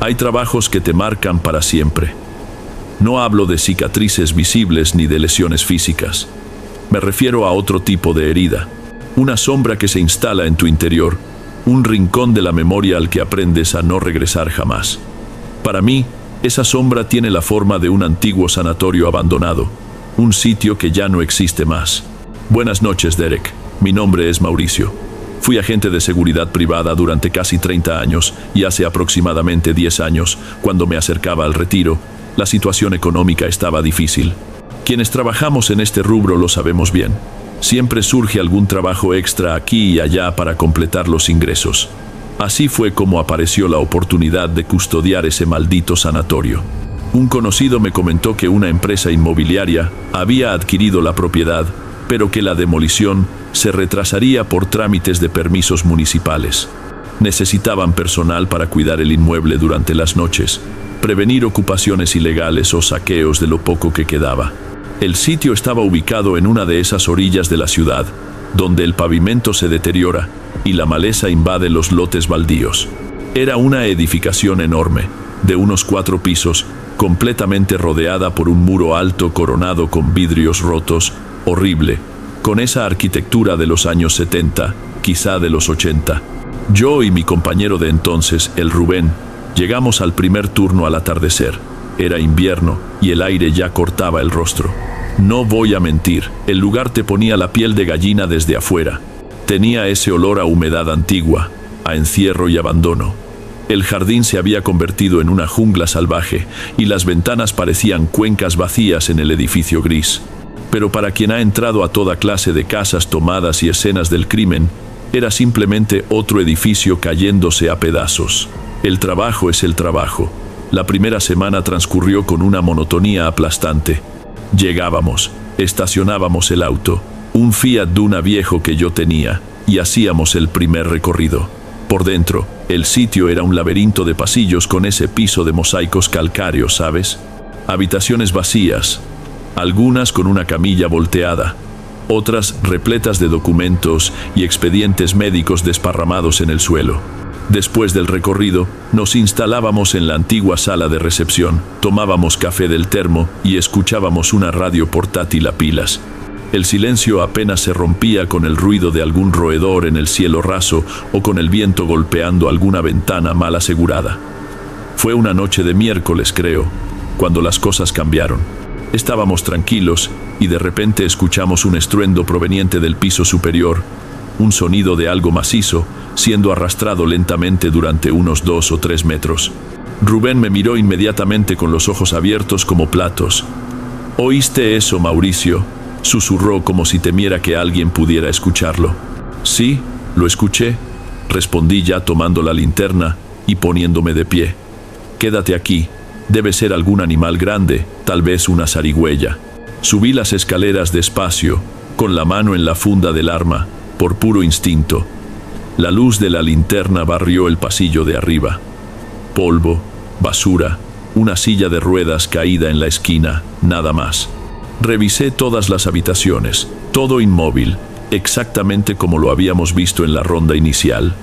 Hay trabajos que te marcan para siempre. No hablo de cicatrices visibles ni de lesiones físicas. Me refiero a otro tipo de herida. Una sombra que se instala en tu interior, un rincón de la memoria al que aprendes a no regresar jamás. Para mí, esa sombra tiene la forma de un antiguo sanatorio abandonado, un sitio que ya no existe más. Buenas noches, Derek. Mi nombre es Mauricio. Fui agente de seguridad privada durante casi 30 años y hace aproximadamente 10 años, cuando me acercaba al retiro, la situación económica estaba difícil. Quienes trabajamos en este rubro lo sabemos bien. Siempre surge algún trabajo extra aquí y allá para completar los ingresos. Así fue como apareció la oportunidad de custodiar ese maldito sanatorio. Un conocido me comentó que una empresa inmobiliaria había adquirido la propiedad, pero que la demolición se retrasaría por trámites de permisos municipales. Necesitaban personal para cuidar el inmueble durante las noches, prevenir ocupaciones ilegales o saqueos de lo poco que quedaba. El sitio estaba ubicado en una de esas orillas de la ciudad, donde el pavimento se deteriora y la maleza invade los lotes baldíos. Era una edificación enorme, de unos 4 pisos, completamente rodeada por un muro alto coronado con vidrios rotos, horrible, con esa arquitectura de los años 70, quizá de los 80. Yo y mi compañero de entonces, el Rubén, llegamos al primer turno al atardecer. Era invierno y el aire ya cortaba el rostro. No voy a mentir, el lugar te ponía la piel de gallina desde afuera. Tenía ese olor a humedad antigua, a encierro y abandono. El jardín se había convertido en una jungla salvaje y las ventanas parecían cuencas vacías en el edificio gris. Pero para quien ha entrado a toda clase de casas tomadas y escenas del crimen, era simplemente otro edificio cayéndose a pedazos. El trabajo es el trabajo. La primera semana transcurrió con una monotonía aplastante. Llegábamos, estacionábamos el auto, un Fiat Duna viejo que yo tenía, y hacíamos el primer recorrido. Por dentro, el sitio era un laberinto de pasillos con ese piso de mosaicos calcáreos, ¿sabes? Habitaciones vacías, algunas con una camilla volteada, otras repletas de documentos y expedientes médicos desparramados en el suelo. Después del recorrido, nos instalábamos en la antigua sala de recepción, tomábamos café del termo y escuchábamos una radio portátil a pilas. El silencio apenas se rompía con el ruido de algún roedor en el cielo raso o con el viento golpeando alguna ventana mal asegurada. Fue una noche de miércoles, creo, cuando las cosas cambiaron. Estábamos tranquilos y de repente escuchamos un estruendo proveniente del piso superior, un sonido de algo macizo, siendo arrastrado lentamente durante unos 2 o 3 metros. Rubén me miró inmediatamente con los ojos abiertos como platos. «¿Oíste eso, Mauricio?», susurró como si temiera que alguien pudiera escucharlo. «Sí, lo escuché», respondí ya tomando la linterna y poniéndome de pie. «Quédate aquí, debe ser algún animal grande, tal vez una zarigüeya». Subí las escaleras despacio, con la mano en la funda del arma, por puro instinto. La luz de la linterna barrió el pasillo de arriba. Polvo, basura, una silla de ruedas caída en la esquina, nada más. Revisé todas las habitaciones, todo inmóvil, exactamente como lo habíamos visto en la ronda inicial.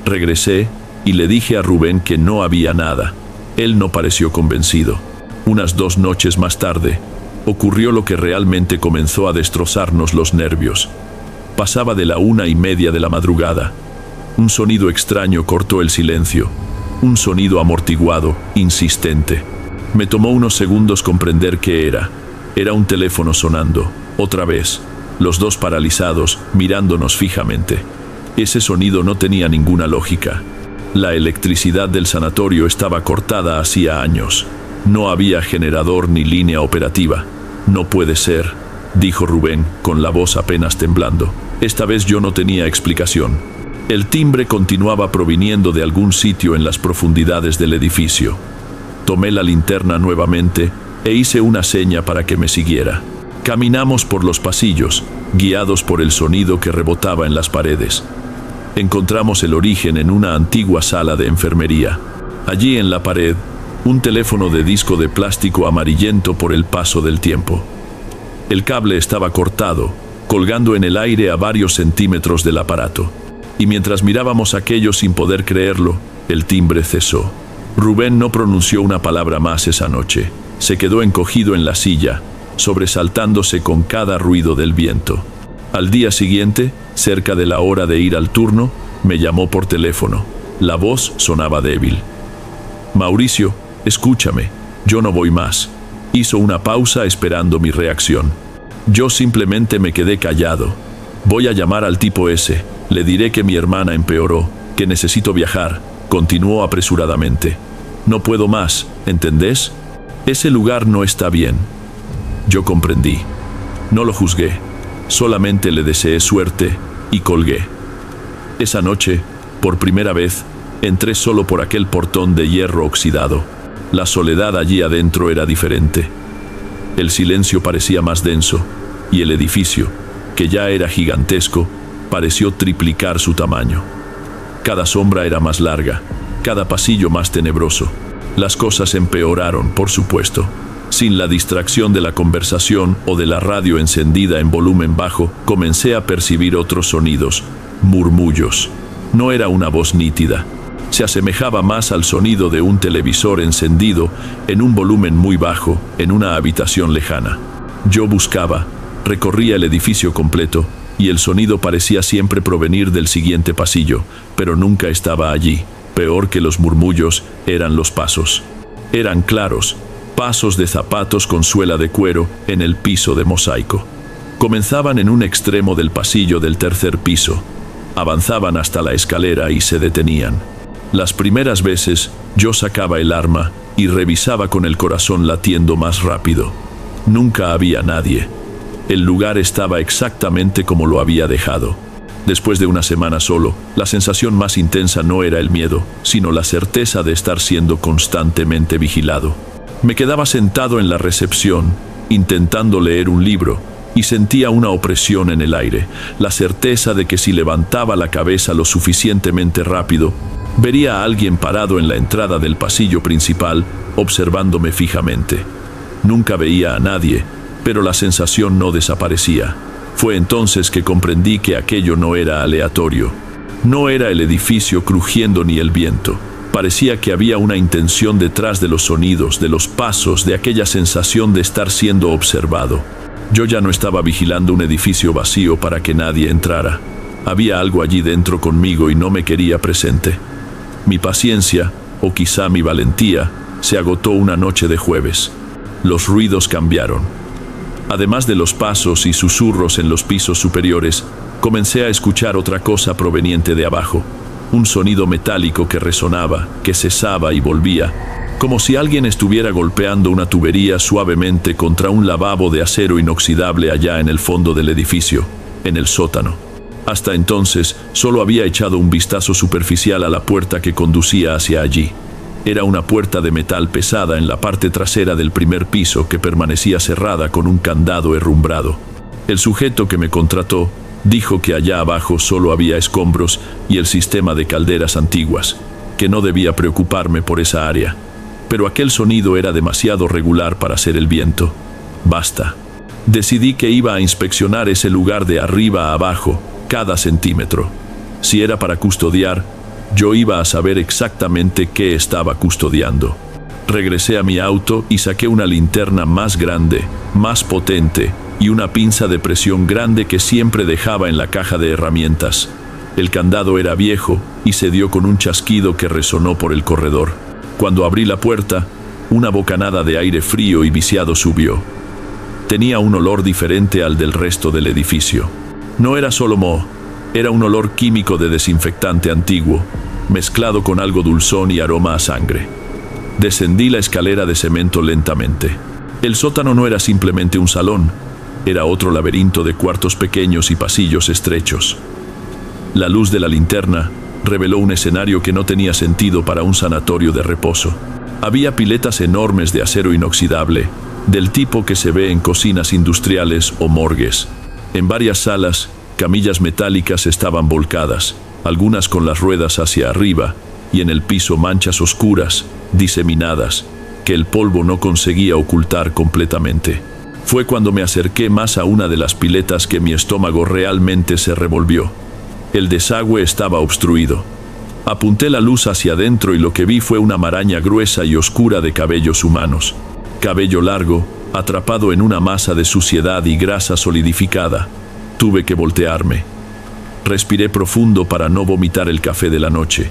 Regresé y le dije a Rubén que no había nada. Él no pareció convencido. Unas 2 noches más tarde, ocurrió lo que realmente comenzó a destrozarnos los nervios. Pasaba de la 1:30 de la madrugada. Un sonido extraño cortó el silencio, un sonido amortiguado, insistente. Me tomó unos segundos comprender qué era. Era un teléfono sonando, otra vez, los dos paralizados, mirándonos fijamente. Ese sonido no tenía ninguna lógica. La electricidad del sanatorio estaba cortada hacía años. No había generador ni línea operativa. «No puede ser», dijo Rubén, con la voz apenas temblando. Esta vez yo no tenía explicación. El timbre continuaba proviniendo de algún sitio en las profundidades del edificio. Tomé la linterna nuevamente e hice una seña para que me siguiera. Caminamos por los pasillos, guiados por el sonido que rebotaba en las paredes. Encontramos el origen en una antigua sala de enfermería. Allí en la pared, un teléfono de disco de plástico amarillento por el paso del tiempo. El cable estaba cortado, colgando en el aire a varios centímetros del aparato. Y mientras mirábamos aquello sin poder creerlo, el timbre cesó. Rubén no pronunció una palabra más esa noche. Se quedó encogido en la silla, sobresaltándose con cada ruido del viento. Al día siguiente, cerca de la hora de ir al turno, me llamó por teléfono. La voz sonaba débil. Mauricio, escúchame, yo no voy más. Hizo una pausa esperando mi reacción. Yo simplemente me quedé callado. Voy a llamar al tipo ese, le diré que mi hermana empeoró, que necesito viajar, continuó apresuradamente. No puedo más, ¿entendés? Ese lugar no está bien. Yo comprendí. No lo juzgué, solamente le deseé suerte y colgué. Esa noche, por primera vez, entré solo por aquel portón de hierro oxidado. La soledad allí adentro era diferente. El silencio parecía más denso, y el edificio, que ya era gigantesco, pareció triplicar su tamaño. Cada sombra era más larga, cada pasillo más tenebroso. Las cosas empeoraron, por supuesto. Sin la distracción de la conversación o de la radio encendida en volumen bajo, comencé a percibir otros sonidos, murmullos. No era una voz nítida. Se asemejaba más al sonido de un televisor encendido en un volumen muy bajo, en una habitación lejana. Yo buscaba, recorría el edificio completo, y el sonido parecía siempre provenir del siguiente pasillo, pero nunca estaba allí. Peor que los murmullos eran los pasos. Eran claros, pasos de zapatos con suela de cuero en el piso de mosaico. Comenzaban en un extremo del pasillo del tercer piso, avanzaban hasta la escalera y se detenían. Las primeras veces yo sacaba el arma y revisaba con el corazón latiendo más rápido. Nunca había nadie. El lugar estaba exactamente como lo había dejado. Después de una semana solo, la sensación más intensa no era el miedo, sino la certeza de estar siendo constantemente vigilado. Me quedaba sentado en la recepción, intentando leer un libro, y sentía una opresión en el aire, la certeza de que si levantaba la cabeza lo suficientemente rápido, vería a alguien parado en la entrada del pasillo principal, observándome fijamente. Nunca veía a nadie, pero la sensación no desaparecía. Fue entonces que comprendí que aquello no era aleatorio. No era el edificio crujiendo ni el viento. Parecía que había una intención detrás de los sonidos, de los pasos, de aquella sensación de estar siendo observado. Yo ya no estaba vigilando un edificio vacío para que nadie entrara. Había algo allí dentro conmigo y no me quería presente. Mi paciencia, o quizá mi valentía, se agotó una noche de jueves. Los ruidos cambiaron. Además de los pasos y susurros en los pisos superiores, comencé a escuchar otra cosa proveniente de abajo. Un sonido metálico que resonaba, que cesaba y volvía, como si alguien estuviera golpeando una tubería suavemente contra un lavabo de acero inoxidable allá en el fondo del edificio, en el sótano. Hasta entonces, solo había echado un vistazo superficial a la puerta que conducía hacia allí. Era una puerta de metal pesada en la parte trasera del primer piso que permanecía cerrada con un candado herrumbrado. El sujeto que me contrató dijo que allá abajo solo había escombros y el sistema de calderas antiguas, que no debía preocuparme por esa área. Pero aquel sonido era demasiado regular para ser el viento. Basta. Decidí que iba a inspeccionar ese lugar de arriba a abajo, cada centímetro. Si era para custodiar, yo iba a saber exactamente qué estaba custodiando. Regresé a mi auto y saqué una linterna más grande, más potente, y una pinza de presión grande que siempre dejaba en la caja de herramientas. El candado era viejo y se dio con un chasquido que resonó por el corredor. Cuando abrí la puerta, una bocanada de aire frío y viciado subió. Tenía un olor diferente al del resto del edificio. No era solo moho, era un olor químico de desinfectante antiguo, mezclado con algo dulzón y aroma a sangre. Descendí la escalera de cemento lentamente. El sótano no era simplemente un salón, era otro laberinto de cuartos pequeños y pasillos estrechos. La luz de la linterna reveló un escenario que no tenía sentido para un sanatorio de reposo. Había piletas enormes de acero inoxidable, del tipo que se ve en cocinas industriales o morgues. En varias salas, camillas metálicas estaban volcadas, algunas con las ruedas hacia arriba, y en el piso manchas oscuras, diseminadas, que el polvo no conseguía ocultar completamente. Fue cuando me acerqué más a una de las piletas que mi estómago realmente se revolvió. El desagüe estaba obstruido. Apunté la luz hacia adentro y lo que vi fue una maraña gruesa y oscura de cabellos humanos. Cabello largo, atrapado en una masa de suciedad y grasa solidificada. Tuve que voltearme. Respiré profundo para no vomitar el café de la noche.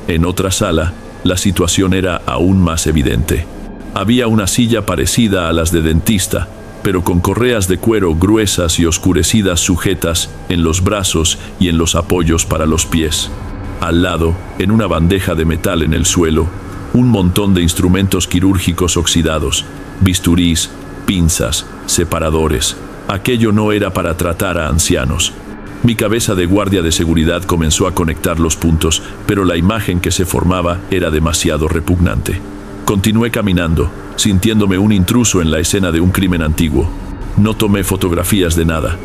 En otra sala, la situación era aún más evidente. Había una silla parecida a las de dentista, pero con correas de cuero gruesas y oscurecidas sujetas en los brazos y en los apoyos para los pies. Al lado, en una bandeja de metal en el suelo, un montón de instrumentos quirúrgicos oxidados, bisturís, pinzas, separadores. Aquello no era para tratar a ancianos. Mi cabeza de guardia de seguridad comenzó a conectar los puntos, pero la imagen que se formaba era demasiado repugnante. Continué caminando, sintiéndome un intruso en la escena de un crimen antiguo. No tomé fotografías de nada.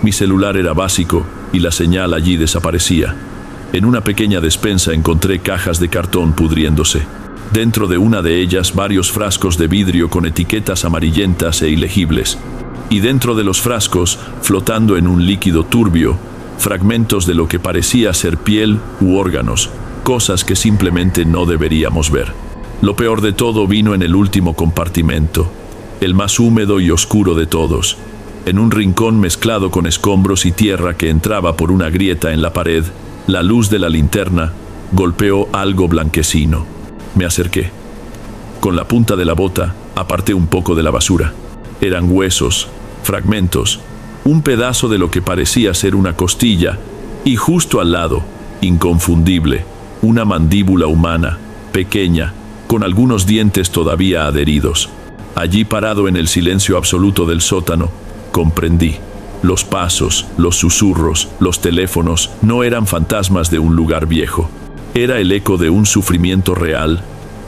Mi celular era básico y la señal allí desaparecía. En una pequeña despensa encontré cajas de cartón pudriéndose. Dentro de una de ellas varios frascos de vidrio con etiquetas amarillentas e ilegibles. Y dentro de los frascos, flotando en un líquido turbio, fragmentos de lo que parecía ser piel u órganos, cosas que simplemente no deberíamos ver. Lo peor de todo vino en el último compartimento, el más húmedo y oscuro de todos. En un rincón mezclado con escombros y tierra que entraba por una grieta en la pared, la luz de la linterna golpeó algo blanquecino. Me acerqué. Con la punta de la bota, aparté un poco de la basura. Eran huesos, fragmentos, un pedazo de lo que parecía ser una costilla, y justo al lado, inconfundible, una mandíbula humana, pequeña, con algunos dientes todavía adheridos. Allí parado en el silencio absoluto del sótano, comprendí. Los pasos, los susurros, los teléfonos no eran fantasmas de un lugar viejo. Era el eco de un sufrimiento real,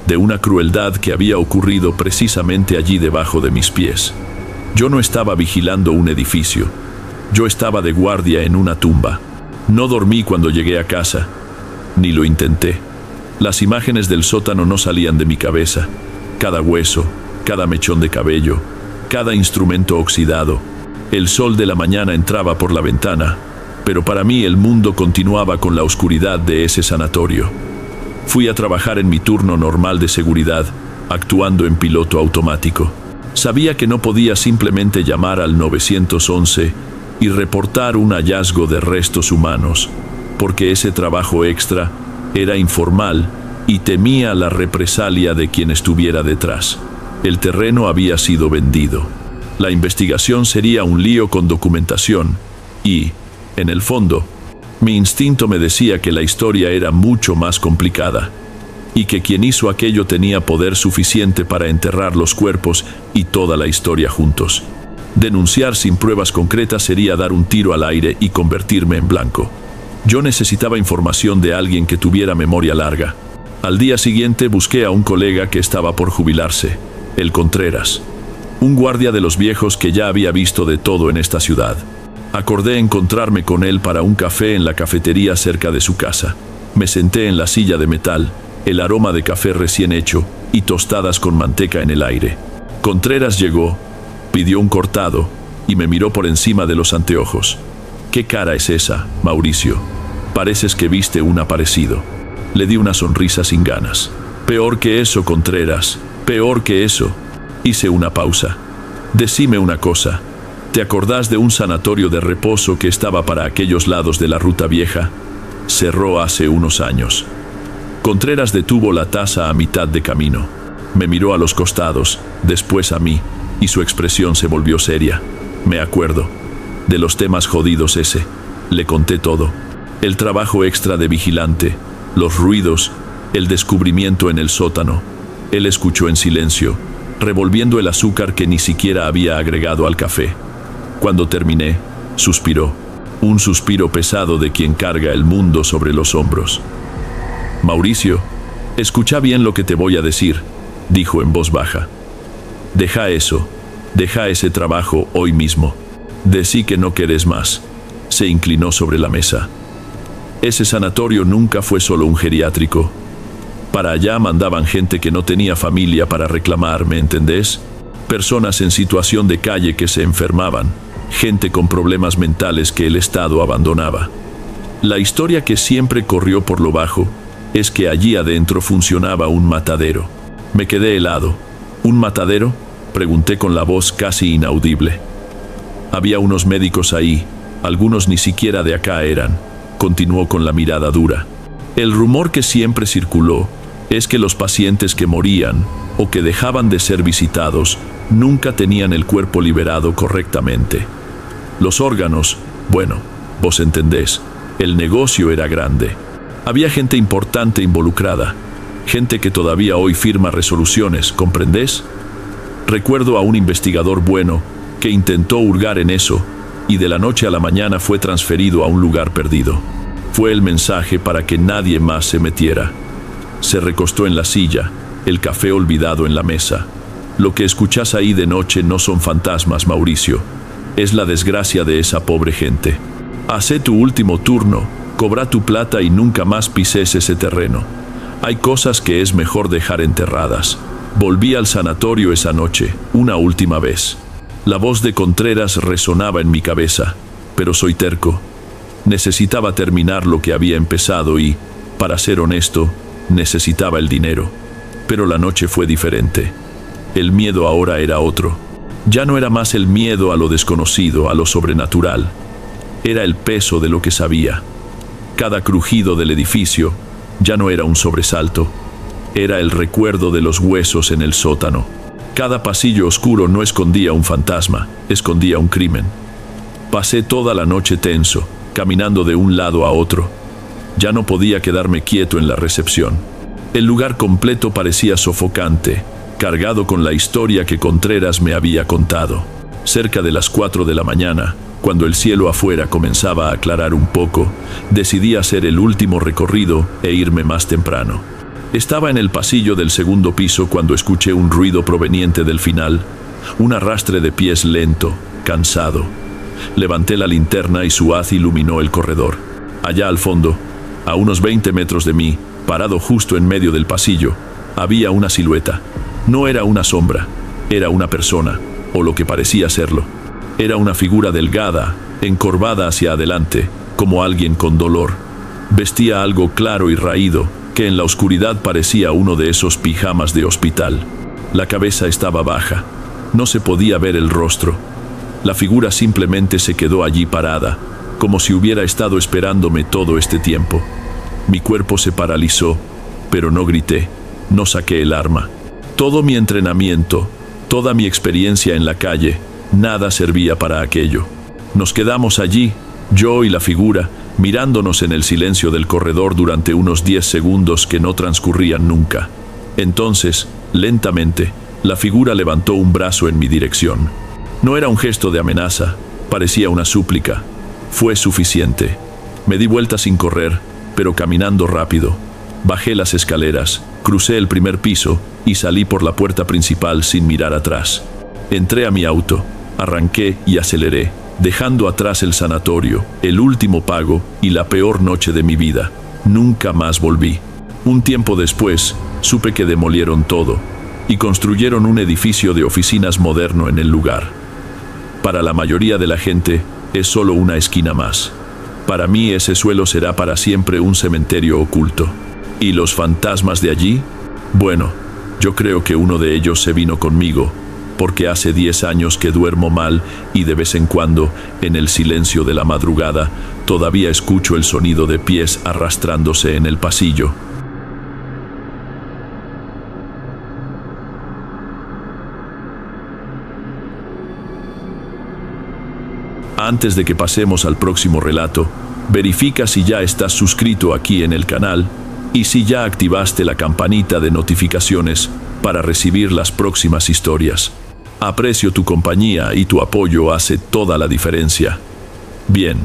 de una crueldad que había ocurrido precisamente allí debajo de mis pies. Yo no estaba vigilando un edificio. Yo estaba de guardia en una tumba. No dormí cuando llegué a casa, ni lo intenté. Las imágenes del sótano no salían de mi cabeza. Cada hueso, cada mechón de cabello, cada instrumento oxidado. El sol de la mañana entraba por la ventana, pero para mí el mundo continuaba con la oscuridad de ese sanatorio. Fui a trabajar en mi turno normal de seguridad, actuando en piloto automático. Sabía que no podía simplemente llamar al 911 y reportar un hallazgo de restos humanos, porque ese trabajo extra era informal y temía la represalia de quien estuviera detrás. El terreno había sido vendido. La investigación sería un lío con documentación y, en el fondo, mi instinto me decía que la historia era mucho más complicada y que quien hizo aquello tenía poder suficiente para enterrar los cuerpos y toda la historia juntos. Denunciar sin pruebas concretas sería dar un tiro al aire y convertirme en blanco. Yo necesitaba información de alguien que tuviera memoria larga. Al día siguiente busqué a un colega que estaba por jubilarse, el Contreras, un guardia de los viejos que ya había visto de todo en esta ciudad. Acordé encontrarme con él para un café en la cafetería cerca de su casa. Me senté en la silla de metal, el aroma de café recién hecho y tostadas con manteca en el aire. Contreras llegó, pidió un cortado y me miró por encima de los anteojos. «¿Qué cara es esa, Mauricio? Pareces que viste un aparecido». Le di una sonrisa sin ganas. «Peor que eso, Contreras, peor que eso». Hice una pausa. «Decime una cosa. ¿Te acordás de un sanatorio de reposo que estaba para aquellos lados de la ruta vieja? Cerró hace unos años». Contreras detuvo la taza a mitad de camino. Me miró a los costados, después a mí, y su expresión se volvió seria. «Me acuerdo. De los temas jodidos ese». Le conté todo. El trabajo extra de vigilante, los ruidos, el descubrimiento en el sótano. Él escuchó en silencio, revolviendo el azúcar que ni siquiera había agregado al café. Cuando terminé, suspiró. Un suspiro pesado de quien carga el mundo sobre los hombros. «Mauricio, escucha bien lo que te voy a decir», dijo en voz baja. «Deja eso, deja ese trabajo hoy mismo. Decí que no querés más». Se inclinó sobre la mesa. «Ese sanatorio nunca fue solo un geriátrico. Para allá mandaban gente que no tenía familia para reclamar, ¿me entendés? Personas en situación de calle que se enfermaban, gente con problemas mentales que el Estado abandonaba. La historia que siempre corrió por lo bajo es que allí adentro funcionaba un matadero. Me quedé helado. ¿Un matadero?, pregunté con la voz casi inaudible. Había unos médicos ahí, algunos ni siquiera de acá eran, continuó con la mirada dura. El rumor que siempre circuló es que los pacientes que morían o que dejaban de ser visitados nunca tenían el cuerpo liberado correctamente. Los órganos, bueno, vos entendés, el negocio era grande. Había gente importante involucrada, gente que todavía hoy firma resoluciones, ¿comprendés? Recuerdo a un investigador bueno que intentó hurgar en eso y de la noche a la mañana fue transferido a un lugar perdido. Fue el mensaje para que nadie más se metiera. Se recostó en la silla, el café olvidado en la mesa. Lo que escuchás ahí de noche no son fantasmas, Mauricio. Es la desgracia de esa pobre gente. Hacé tu último turno, cobra tu plata y nunca más pises ese terreno. Hay cosas que es mejor dejar enterradas. Volví al sanatorio esa noche, una última vez. La voz de Contreras resonaba en mi cabeza, pero soy terco. Necesitaba terminar lo que había empezado y, para ser honesto, necesitaba el dinero. Pero la noche fue diferente. El miedo ahora era otro. Ya no era más el miedo a lo desconocido, a lo sobrenatural. Era el peso de lo que sabía. Cada crujido del edificio ya no era un sobresalto. Era el recuerdo de los huesos en el sótano. Cada pasillo oscuro no escondía un fantasma, escondía un crimen. Pasé toda la noche tenso, caminando de un lado a otro. Ya no podía quedarme quieto en la recepción. El lugar completo parecía sofocante, cargado con la historia que Contreras me había contado. Cerca de las 4 de la mañana, cuando el cielo afuera comenzaba a aclarar un poco, decidí hacer el último recorrido e irme más temprano. Estaba en el pasillo del segundo piso cuando escuché un ruido proveniente del final, un arrastre de pies lento, cansado. Levanté la linterna y su haz iluminó el corredor. Allá al fondo, a unos 20 metros de mí, parado justo en medio del pasillo, había una silueta. No era una sombra, era una persona, o lo que parecía serlo. Era una figura delgada, encorvada hacia adelante, como alguien con dolor. Vestía algo claro y raído, que en la oscuridad parecía uno de esos pijamas de hospital. La cabeza estaba baja, no se podía ver el rostro. La figura simplemente se quedó allí parada, como si hubiera estado esperándome todo este tiempo. Mi cuerpo se paralizó, pero no grité, no saqué el arma. Todo mi entrenamiento, toda mi experiencia en la calle, nada servía para aquello. Nos quedamos allí, yo y la figura, mirándonos en el silencio del corredor durante unos 10 segundos que no transcurrían nunca. Entonces, lentamente, la figura levantó un brazo en mi dirección. No era un gesto de amenaza, parecía una súplica. Fue suficiente. Me di vuelta sin correr, pero caminando rápido. Bajé las escaleras, crucé el primer piso y salí por la puerta principal sin mirar atrás. Entré a mi auto, arranqué y aceleré, dejando atrás el sanatorio, el último pago y la peor noche de mi vida. Nunca más volví. Un tiempo después, supe que demolieron todo y construyeron un edificio de oficinas moderno en el lugar. Para la mayoría de la gente, es solo una esquina más. Para mí ese suelo será para siempre un cementerio oculto. ¿Y los fantasmas de allí? Bueno, yo creo que uno de ellos se vino conmigo, porque hace 10 años que duermo mal y de vez en cuando, en el silencio de la madrugada, todavía escucho el sonido de pies arrastrándose en el pasillo. Antes de que pasemos al próximo relato, verifica si ya estás suscrito aquí en el canal y si ya activaste la campanita de notificaciones para recibir las próximas historias. Aprecio tu compañía y tu apoyo hace toda la diferencia. Bien,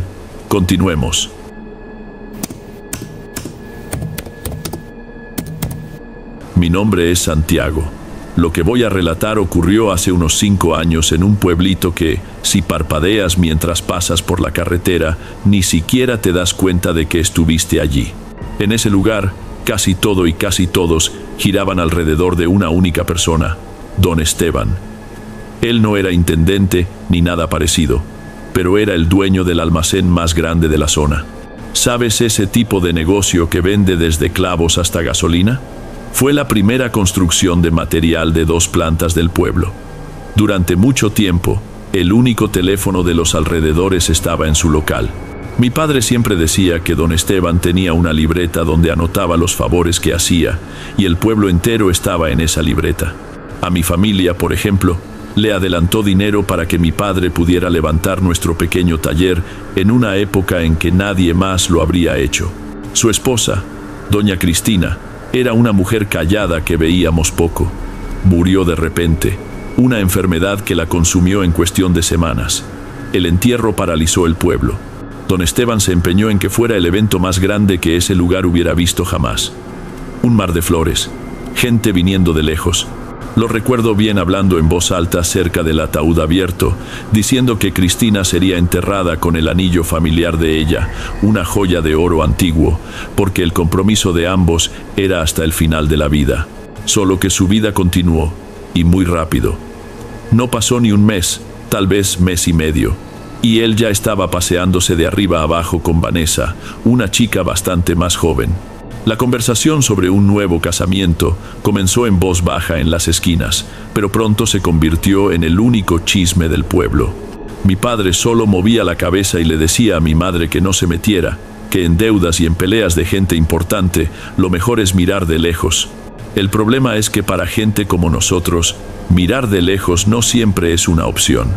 continuemos. Mi nombre es Santiago. Lo que voy a relatar ocurrió hace unos 5 años en un pueblito que, si parpadeas mientras pasas por la carretera, ni siquiera te das cuenta de que estuviste allí. En ese lugar, casi todo y casi todos giraban alrededor de una única persona, Don Esteban. Él no era intendente ni nada parecido, pero era el dueño del almacén más grande de la zona. ¿Sabes ese tipo de negocio que vende desde clavos hasta gasolina? Fue la primera construcción de material de 2 plantas del pueblo. Durante mucho tiempo, el único teléfono de los alrededores estaba en su local. Mi padre siempre decía que don Esteban tenía una libreta donde anotaba los favores que hacía, y el pueblo entero estaba en esa libreta. A mi familia, por ejemplo, le adelantó dinero para que mi padre pudiera levantar nuestro pequeño taller en una época en que nadie más lo habría hecho. Su esposa, doña Cristina, era una mujer callada que veíamos poco. Murió de repente, una enfermedad que la consumió en cuestión de semanas. El entierro paralizó el pueblo. Don Esteban se empeñó en que fuera el evento más grande que ese lugar hubiera visto jamás. Un mar de flores, gente viniendo de lejos. Lo recuerdo bien hablando en voz alta cerca del ataúd abierto, diciendo que Cristina sería enterrada con el anillo familiar de ella, una joya de oro antiguo, porque el compromiso de ambos era hasta el final de la vida. Solo que su vida continuó, y muy rápido. No pasó ni un mes, tal vez mes y medio, y él ya estaba paseándose de arriba abajo con Vanessa, una chica bastante más joven. La conversación sobre un nuevo casamiento comenzó en voz baja en las esquinas, pero pronto se convirtió en el único chisme del pueblo. Mi padre solo movía la cabeza y le decía a mi madre que no se metiera, que en deudas y en peleas de gente importante lo mejor es mirar de lejos. El problema es que para gente como nosotros, mirar de lejos no siempre es una opción.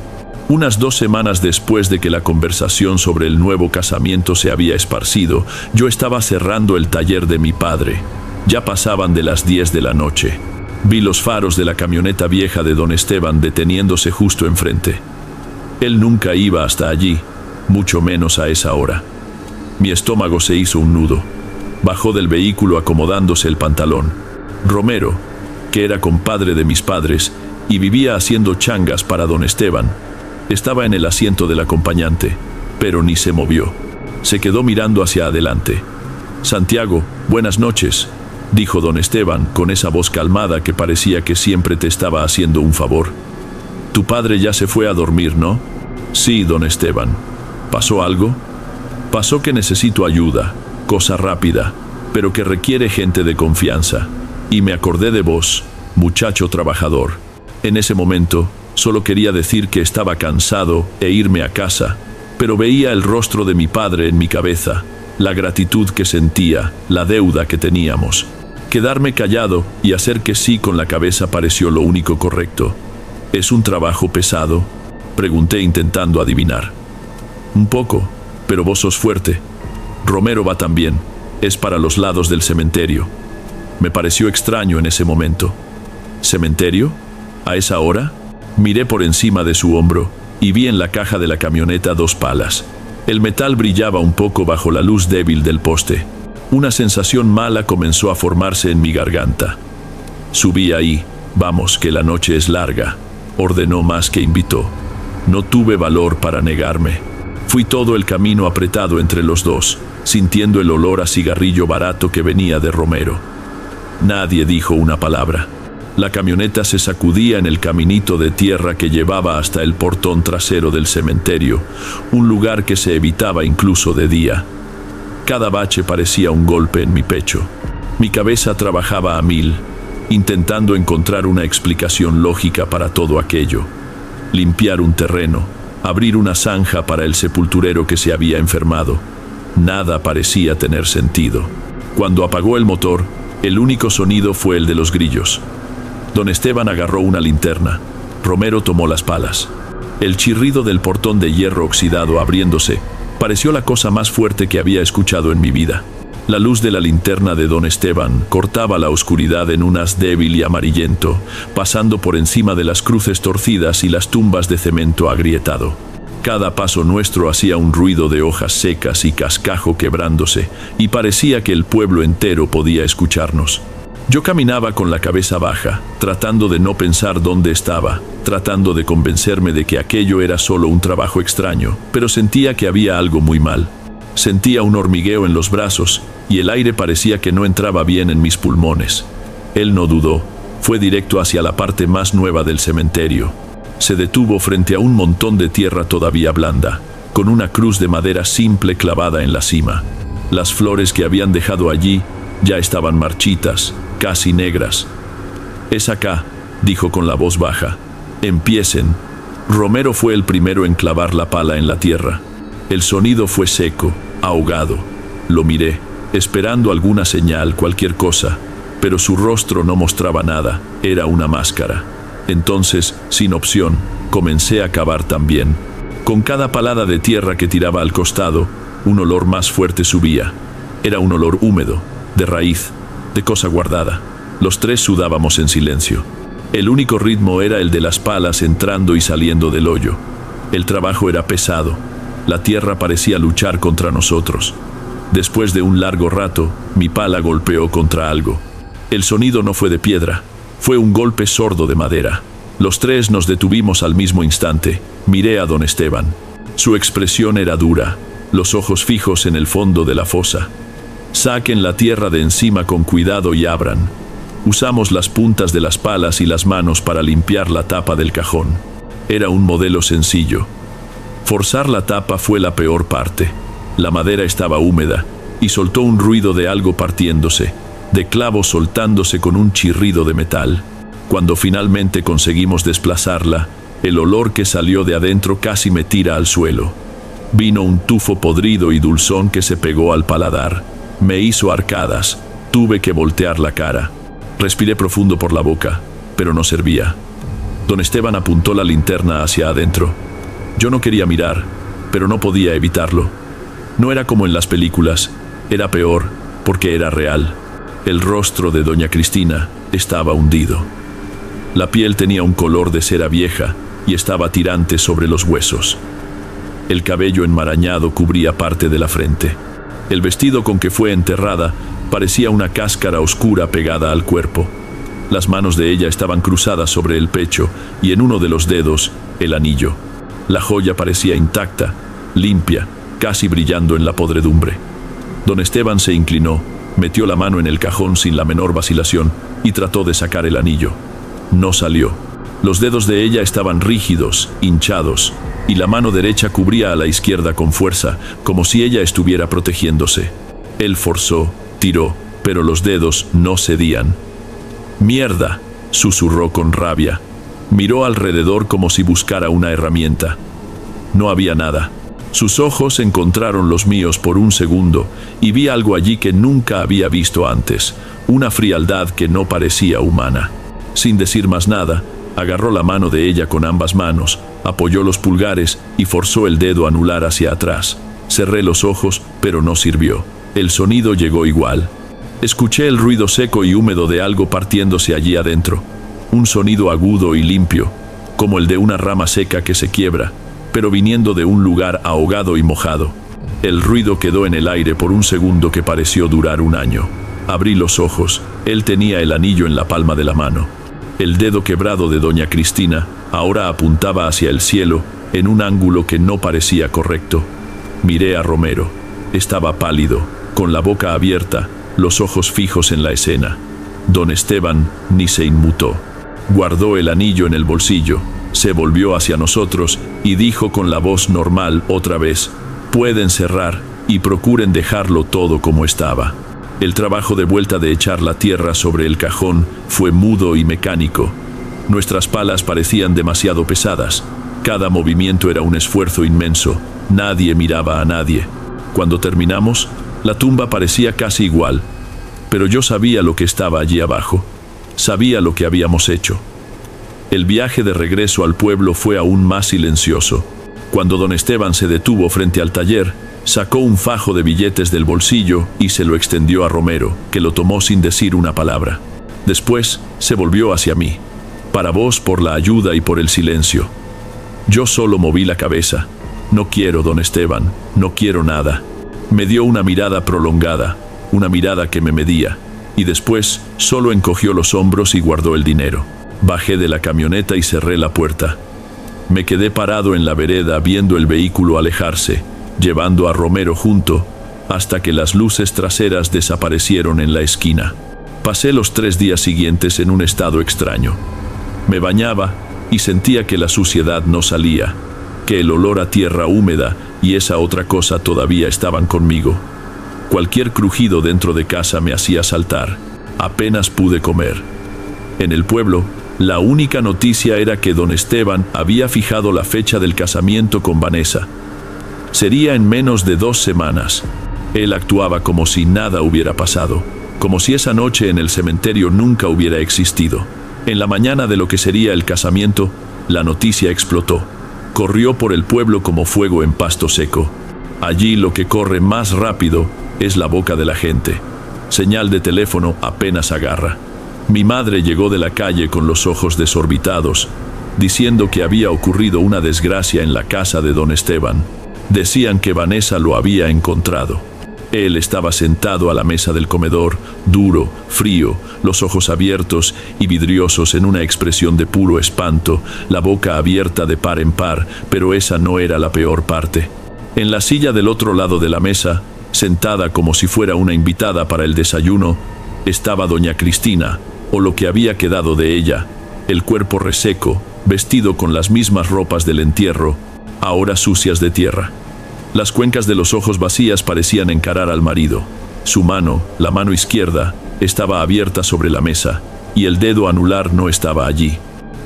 Unas 2 semanas después de que la conversación sobre el nuevo casamiento se había esparcido, yo estaba cerrando el taller de mi padre. Ya pasaban de las 10 de la noche. Vi los faros de la camioneta vieja de don Esteban deteniéndose justo enfrente. Él nunca iba hasta allí, mucho menos a esa hora. Mi estómago se hizo un nudo. Bajó del vehículo acomodándose el pantalón. Romero, que era compadre de mis padres y vivía haciendo changas para don Esteban, estaba en el asiento del acompañante, pero ni se movió. Se quedó mirando hacia adelante. «Santiago, buenas noches», dijo don Esteban con esa voz calmada que parecía que siempre te estaba haciendo un favor. «Tu padre ya se fue a dormir, ¿no?» «Sí, don Esteban». «¿Pasó algo?» «Pasó que necesito ayuda, cosa rápida, pero que requiere gente de confianza. Y me acordé de vos, muchacho trabajador». En ese momento, solo quería decir que estaba cansado e irme a casa, pero veía el rostro de mi padre en mi cabeza, la gratitud que sentía, la deuda que teníamos. Quedarme callado y hacer que sí con la cabeza pareció lo único correcto. «¿Es un trabajo pesado?», pregunté intentando adivinar. «Un poco, pero vos sos fuerte. Romero va también, es para los lados del cementerio». Me pareció extraño en ese momento. ¿Cementerio? ¿A esa hora? Miré por encima de su hombro y vi en la caja de la camioneta 2 palas. El metal brillaba un poco bajo la luz débil del poste. Una sensación mala comenzó a formarse en mi garganta. «Subí ahí, vamos, que la noche es larga», ordenó más que invitó. No tuve valor para negarme. Fui todo el camino apretado entre los dos, sintiendo el olor a cigarrillo barato que venía de Romero. Nadie dijo una palabra. La camioneta se sacudía en el caminito de tierra que llevaba hasta el portón trasero del cementerio, un lugar que se evitaba incluso de día. Cada bache parecía un golpe en mi pecho. Mi cabeza trabajaba a 1000, intentando encontrar una explicación lógica para todo aquello. Limpiar un terreno, abrir una zanja para el sepulturero que se había enfermado. Nada parecía tener sentido. Cuando apagó el motor, el único sonido fue el de los grillos. Don Esteban agarró una linterna. Romero tomó las palas. El chirrido del portón de hierro oxidado abriéndose pareció la cosa más fuerte que había escuchado en mi vida. La luz de la linterna de don Esteban cortaba la oscuridad en un haz débil y amarillento, pasando por encima de las cruces torcidas y las tumbas de cemento agrietado. Cada paso nuestro hacía un ruido de hojas secas y cascajo quebrándose, y parecía que el pueblo entero podía escucharnos. Yo caminaba con la cabeza baja, tratando de no pensar dónde estaba, tratando de convencerme de que aquello era solo un trabajo extraño, pero sentía que había algo muy mal. Sentía un hormigueo en los brazos, y el aire parecía que no entraba bien en mis pulmones. Él no dudó, fue directo hacia la parte más nueva del cementerio. Se detuvo frente a un montón de tierra todavía blanda, con una cruz de madera simple clavada en la cima. Las flores que habían dejado allí ya estaban marchitas, casi negras. «Es acá», dijo con la voz baja. «Empiecen». Romero fue el primero en clavar la pala en la tierra. El sonido fue seco, ahogado. Lo miré, esperando alguna señal, cualquier cosa, pero su rostro no mostraba nada, era una máscara. Entonces, sin opción, comencé a cavar también. Con cada palada de tierra que tiraba al costado, un olor más fuerte subía. Era un olor húmedo, de raíz, de cosa guardada. Los tres sudábamos en silencio. El único ritmo era el de las palas entrando y saliendo del hoyo. El trabajo era pesado. La tierra parecía luchar contra nosotros. Después de un largo rato, mi pala golpeó contra algo. El sonido no fue de piedra, fue un golpe sordo de madera. Los tres nos detuvimos al mismo instante. Miré a don Esteban. Su expresión era dura, los ojos fijos en el fondo de la fosa. «Saquen la tierra de encima con cuidado y abran». Usamos las puntas de las palas y las manos para limpiar la tapa del cajón. Era un modelo sencillo. Forzar la tapa fue la peor parte. La madera estaba húmeda y soltó un ruido de algo partiéndose, de clavos soltándose con un chirrido de metal. Cuando finalmente conseguimos desplazarla, el olor que salió de adentro casi me tira al suelo. Vino un tufo podrido y dulzón que se pegó al paladar. Me hizo arcadas. Tuve que voltear la cara. Respiré profundo por la boca, pero no servía. Don Esteban apuntó la linterna hacia adentro. Yo no quería mirar, pero no podía evitarlo. No era como en las películas, era peor, porque era real. El rostro de doña Cristina estaba hundido. La piel tenía un color de cera vieja y estaba tirante sobre los huesos. El cabello enmarañado cubría parte de la frente. El vestido con que fue enterrada parecía una cáscara oscura pegada al cuerpo. Las manos de ella estaban cruzadas sobre el pecho y en uno de los dedos el anillo. La joya parecía intacta, limpia, casi brillando en la podredumbre. Don Esteban se inclinó, metió la mano en el cajón sin la menor vacilación y trató de sacar el anillo. No salió. Los dedos de ella estaban rígidos, hinchados, y la mano derecha cubría a la izquierda con fuerza, como si ella estuviera protegiéndose. Él forzó, tiró, pero los dedos no cedían. «¡Mierda!», susurró con rabia. Miró alrededor como si buscara una herramienta. No había nada. Sus ojos encontraron los míos por un segundo y vi algo allí que nunca había visto antes, una frialdad que no parecía humana. Sin decir más nada, agarró la mano de ella con ambas manos, apoyó los pulgares y forzó el dedo anular hacia atrás. Cerré los ojos, pero no sirvió. El sonido llegó igual. Escuché el ruido seco y húmedo de algo partiéndose allí adentro. Un sonido agudo y limpio, como el de una rama seca que se quiebra, pero viniendo de un lugar ahogado y mojado. El ruido quedó en el aire por un segundo que pareció durar un año. Abrí los ojos. Él tenía el anillo en la palma de la mano. El dedo quebrado de doña Cristina ahora apuntaba hacia el cielo en un ángulo que no parecía correcto. Miré a Romero. Estaba pálido, con la boca abierta, los ojos fijos en la escena. Don Esteban ni se inmutó. Guardó el anillo en el bolsillo, se volvió hacia nosotros y dijo con la voz normal otra vez: «Pueden cerrar y procuren dejarlo todo como estaba». El trabajo de vuelta de echar la tierra sobre el cajón fue mudo y mecánico. Nuestras palas parecían demasiado pesadas. Cada movimiento era un esfuerzo inmenso. Nadie miraba a nadie. Cuando terminamos, la tumba parecía casi igual, pero yo sabía lo que estaba allí abajo. Sabía lo que habíamos hecho. El viaje de regreso al pueblo fue aún más silencioso. Cuando don Esteban se detuvo frente al taller, sacó un fajo de billetes del bolsillo y se lo extendió a Romero, que lo tomó sin decir una palabra. Después se volvió hacia mí. «Para vos por la ayuda y por el silencio». Yo solo moví la cabeza. «No quiero, don Esteban, no quiero nada». Me dio una mirada prolongada, una mirada que me medía, y después solo encogió los hombros y guardó el dinero. Bajé de la camioneta y cerré la puerta. Me quedé parado en la vereda viendo el vehículo alejarse, llevando a Romero junto, hasta que las luces traseras desaparecieron en la esquina. Pasé los 3 días siguientes en un estado extraño. Me bañaba y sentía que la suciedad no salía, que el olor a tierra húmeda y esa otra cosa todavía estaban conmigo. Cualquier crujido dentro de casa me hacía saltar. Apenas pude comer. En el pueblo, la única noticia era que don Esteban había fijado la fecha del casamiento con Vanessa. Sería en menos de 2 semanas. Él actuaba como si nada hubiera pasado, como si esa noche en el cementerio nunca hubiera existido. En la mañana de lo que sería el casamiento, la noticia explotó. Corrió por el pueblo como fuego en pasto seco. Allí lo que corre más rápido es la boca de la gente. Señal de teléfono apenas agarra. Mi madre llegó de la calle con los ojos desorbitados, diciendo que había ocurrido una desgracia en la casa de don Esteban. Decían que Vanessa lo había encontrado. Él estaba sentado a la mesa del comedor, duro, frío, los ojos abiertos y vidriosos en una expresión de puro espanto, la boca abierta de par en par, pero esa no era la peor parte. En la silla del otro lado de la mesa, sentada como si fuera una invitada para el desayuno, estaba doña Cristina, o lo que había quedado de ella, el cuerpo reseco, vestido con las mismas ropas del entierro, ahora sucias de tierra. Las cuencas de los ojos vacías parecían encarar al marido. Su mano, la mano izquierda, estaba abierta sobre la mesa, y el dedo anular no estaba allí.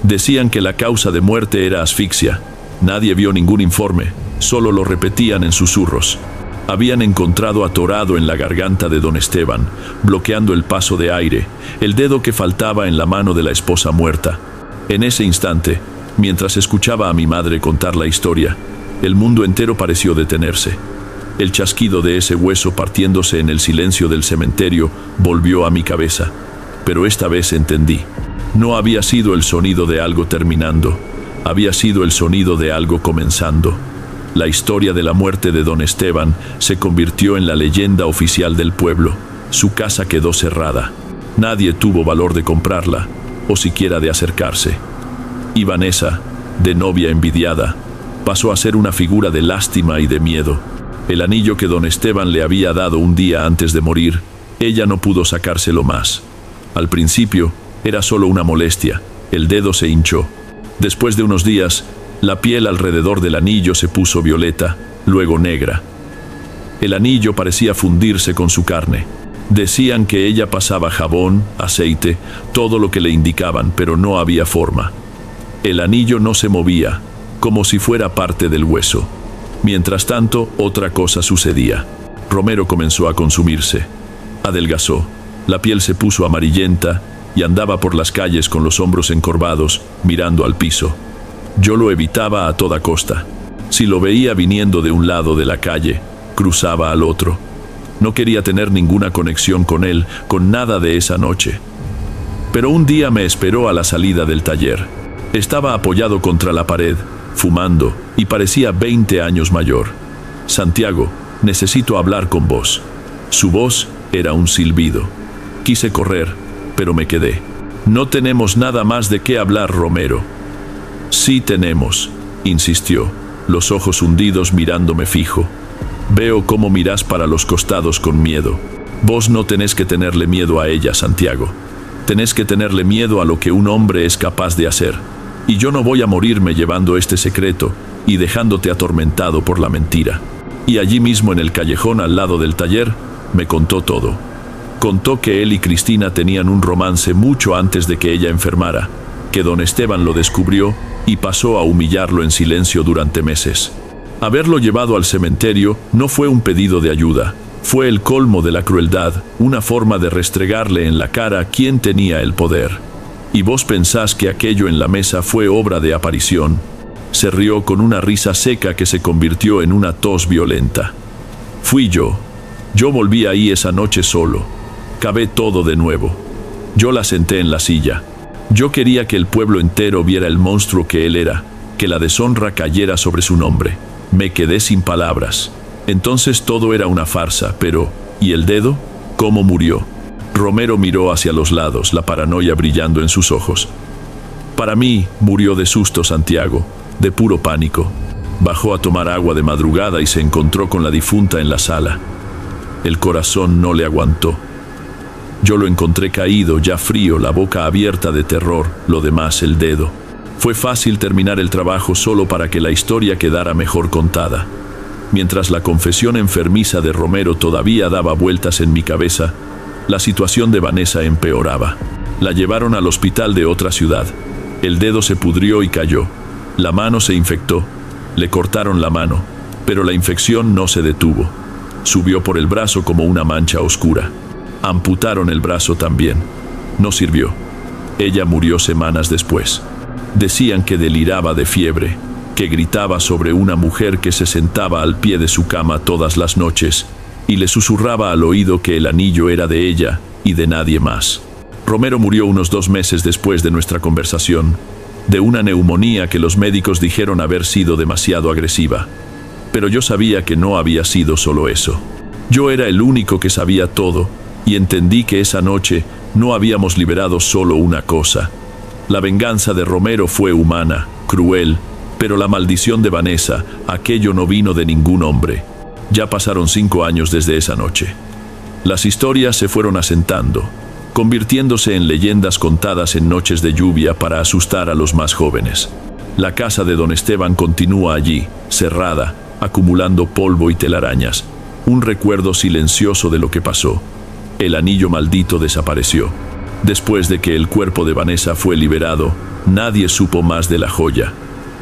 Decían que la causa de muerte era asfixia. Nadie vio ningún informe, solo lo repetían en susurros. Habían encontrado atorado en la garganta de don Esteban, bloqueando el paso de aire, el dedo que faltaba en la mano de la esposa muerta. En ese instante, mientras escuchaba a mi madre contar la historia, el mundo entero pareció detenerse. El chasquido de ese hueso partiéndose en el silencio del cementerio volvió a mi cabeza, pero esta vez entendí. No había sido el sonido de algo terminando, había sido el sonido de algo comenzando. La historia de la muerte de don Esteban se convirtió en la leyenda oficial del pueblo. Su casa quedó cerrada. Nadie tuvo valor de comprarla, o siquiera de acercarse. Y Vanessa, de novia envidiada, pasó a ser una figura de lástima y de miedo. El anillo que don Esteban le había dado un día antes de morir, ella no pudo sacárselo más. Al principio, era solo una molestia. El dedo se hinchó. Después de unos días, la piel alrededor del anillo se puso violeta, luego negra. El anillo parecía fundirse con su carne. Decían que ella pasaba jabón, aceite, todo lo que le indicaban, pero no había forma. El anillo no se movía, como si fuera parte del hueso. Mientras tanto, otra cosa sucedía. Romero comenzó a consumirse. Adelgazó, la piel se puso amarillenta y andaba por las calles con los hombros encorvados, mirando al piso. Yo lo evitaba a toda costa. Si lo veía viniendo de un lado de la calle, cruzaba al otro. No quería tener ninguna conexión con él, con nada de esa noche. Pero un día me esperó a la salida del taller. Estaba apoyado contra la pared, fumando, y parecía 20 años mayor. «Santiago, necesito hablar con vos». Su voz era un silbido. Quise correr, pero me quedé. «No tenemos nada más de qué hablar, Romero». «Sí tenemos», insistió, los ojos hundidos mirándome fijo. «Veo cómo mirás para los costados con miedo. Vos no tenés que tenerle miedo a ella, Santiago. Tenés que tenerle miedo a lo que un hombre es capaz de hacer. Y yo no voy a morirme llevando este secreto y dejándote atormentado por la mentira». Y allí mismo en el callejón al lado del taller, me contó todo. Contó que él y Cristina tenían un romance mucho antes de que ella enfermara, que don Esteban lo descubrió y pasó a humillarlo en silencio durante meses. Haberlo llevado al cementerio no fue un pedido de ayuda, fue el colmo de la crueldad, una forma de restregarle en la cara quién tenía el poder. ¿Y vos pensás que aquello en la mesa fue obra de aparición? Se rió con una risa seca que se convirtió en una tos violenta. Fui yo. Yo volví ahí esa noche solo. Cavé todo de nuevo. Yo la senté en la silla. Yo quería que el pueblo entero viera el monstruo que él era, que la deshonra cayera sobre su nombre. Me quedé sin palabras. Entonces todo era una farsa, pero ¿y el dedo? ¿Cómo murió? Romero miró hacia los lados, la paranoia brillando en sus ojos. Para mí, murió de susto, Santiago, de puro pánico. Bajó a tomar agua de madrugada y se encontró con la difunta en la sala. El corazón no le aguantó. Yo lo encontré caído, ya frío, la boca abierta de terror, lo demás el dedo. Fue fácil terminar el trabajo solo para que la historia quedara mejor contada. Mientras la confesión enfermiza de Romero todavía daba vueltas en mi cabeza, la situación de Vanessa empeoraba. La llevaron al hospital de otra ciudad. El dedo se pudrió y cayó. La mano se infectó. Le cortaron la mano, pero la infección no se detuvo. Subió por el brazo como una mancha oscura. Amputaron el brazo también. No sirvió. Ella murió semanas después. Decían que deliraba de fiebre, que gritaba sobre una mujer que se sentaba al pie de su cama todas las noches y le susurraba al oído que el anillo era de ella y de nadie más. Romero murió unos 2 meses después de nuestra conversación, de una neumonía que los médicos dijeron haber sido demasiado agresiva. Pero yo sabía que no había sido solo eso. Yo era el único que sabía todo y entendí que esa noche no habíamos liberado solo una cosa. La venganza de Romero fue humana, cruel, pero la maldición de Vanessa, aquello no vino de ningún hombre. Ya pasaron 5 años desde esa noche. Las historias se fueron asentando, convirtiéndose en leyendas contadas en noches de lluvia para asustar a los más jóvenes. La casa de don Esteban continúa allí, cerrada, acumulando polvo y telarañas. Un recuerdo silencioso de lo que pasó. El anillo maldito desapareció. Después de que el cuerpo de Vanessa fue liberado, nadie supo más de la joya.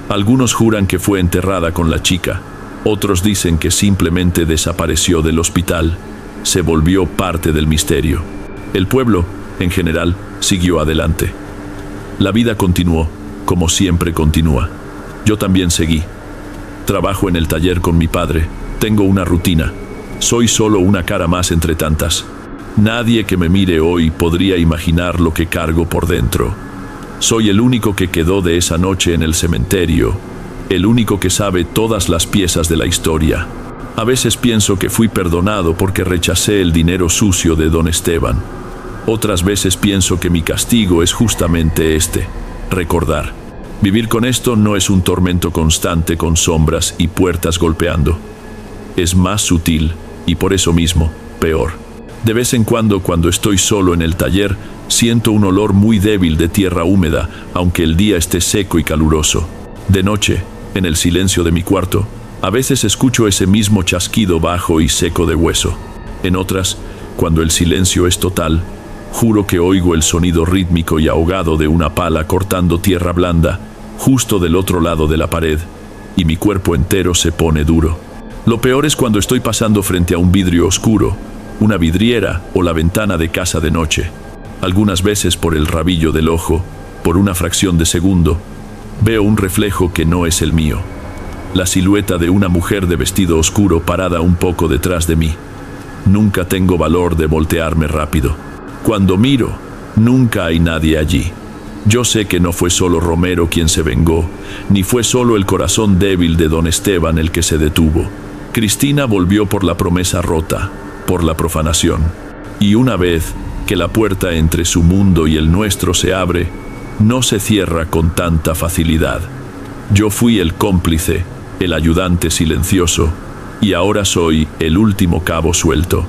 Algunos juran que fue enterrada con la chica, otros dicen que simplemente desapareció del hospital, se volvió parte del misterio. El pueblo, en general, siguió adelante. La vida continuó, como siempre continúa. Yo también seguí. Trabajo en el taller con mi padre, tengo una rutina. Soy solo una cara más entre tantas. Nadie que me mire hoy podría imaginar lo que cargo por dentro. Soy el único que quedó de esa noche en el cementerio, el único que sabe todas las piezas de la historia. A veces pienso que fui perdonado porque rechacé el dinero sucio de don Esteban. Otras veces pienso que mi castigo es justamente este, recordar. Vivir con esto no es un tormento constante con sombras y puertas golpeando. Es más sutil y por eso mismo, peor. De vez en cuando estoy solo en el taller, siento un olor muy débil de tierra húmeda, aunque el día esté seco y caluroso. De noche, en el silencio de mi cuarto, a veces escucho ese mismo chasquido bajo y seco de hueso. En otras, cuando el silencio es total, juro que oigo el sonido rítmico y ahogado de una pala cortando tierra blanda, justo del otro lado de la pared, y mi cuerpo entero se pone duro. Lo peor es cuando estoy pasando frente a un vidrio oscuro, una vidriera o la ventana de casa de noche. Algunas veces por el rabillo del ojo, por una fracción de segundo, veo un reflejo que no es el mío. La silueta de una mujer de vestido oscuro parada un poco detrás de mí. Nunca tengo valor de voltearme rápido. Cuando miro, nunca hay nadie allí. Yo sé que no fue solo Romero quien se vengó, ni fue solo el corazón débil de don Esteban el que se detuvo. Cristina volvió por la promesa rota, por la profanación. Y una vez que la puerta entre su mundo y el nuestro se abre, no se cierra con tanta facilidad. Yo fui el cómplice, el ayudante silencioso, y ahora soy el último cabo suelto.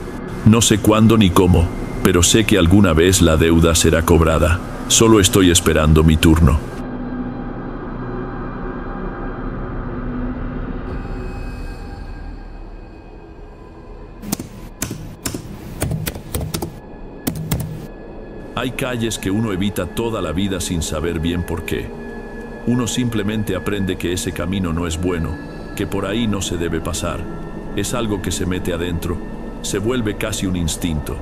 No sé cuándo ni cómo, pero sé que alguna vez la deuda será cobrada. Solo estoy esperando mi turno. Hay calles que uno evita toda la vida sin saber bien por qué. Uno simplemente aprende que ese camino no es bueno, que por ahí no se debe pasar. Es algo que se mete adentro, se vuelve casi un instinto.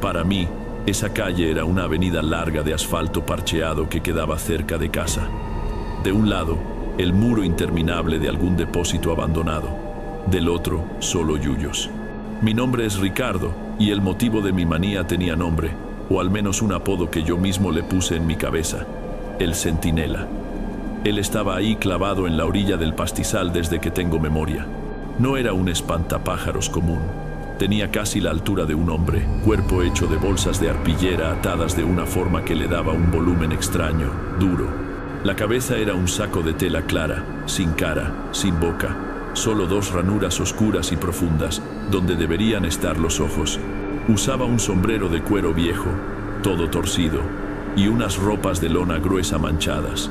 Para mí, esa calle era una avenida larga de asfalto parcheado que quedaba cerca de casa. De un lado, el muro interminable de algún depósito abandonado. Del otro, solo yuyos. Mi nombre es Ricardo, y el motivo de mi manía tenía nombre, o al menos un apodo que yo mismo le puse en mi cabeza: el Centinela. Él estaba ahí clavado en la orilla del pastizal desde que tengo memoria. No era un espantapájaros común. Tenía casi la altura de un hombre, cuerpo hecho de bolsas de arpillera atadas de una forma que le daba un volumen extraño, duro. La cabeza era un saco de tela clara, sin cara, sin boca, solo 2 ranuras oscuras y profundas, donde deberían estar los ojos. Usaba un sombrero de cuero viejo, todo torcido, y unas ropas de lona gruesa manchadas.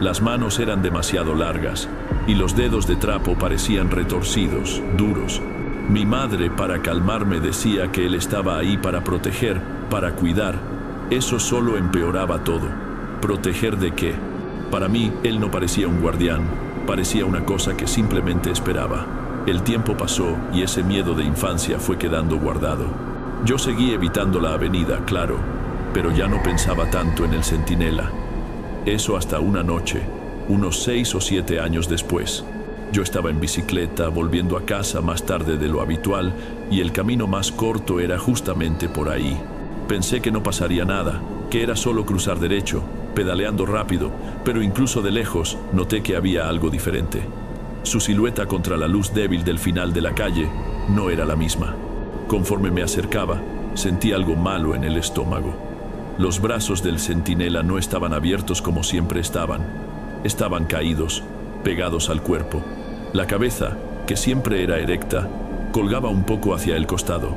Las manos eran demasiado largas y los dedos de trapo parecían retorcidos, duros. Mi madre, para calmarme, decía que él estaba ahí para proteger, para cuidar. Eso solo empeoraba todo. ¿Proteger de qué? Para mí, él no parecía un guardián, parecía una cosa que simplemente esperaba. El tiempo pasó y ese miedo de infancia fue quedando guardado. Yo seguí evitando la avenida, claro, pero ya no pensaba tanto en el centinela. Eso hasta una noche, unos 6 o 7 años después. Yo estaba en bicicleta, volviendo a casa más tarde de lo habitual, y el camino más corto era justamente por ahí. Pensé que no pasaría nada, que era solo cruzar derecho, pedaleando rápido, pero incluso de lejos noté que había algo diferente. Su silueta contra la luz débil del final de la calle no era la misma. Conforme me acercaba, sentí algo malo en el estómago. Los brazos del centinela no estaban abiertos como siempre estaban. Estaban caídos, pegados al cuerpo. La cabeza, que siempre era erecta, colgaba un poco hacia el costado.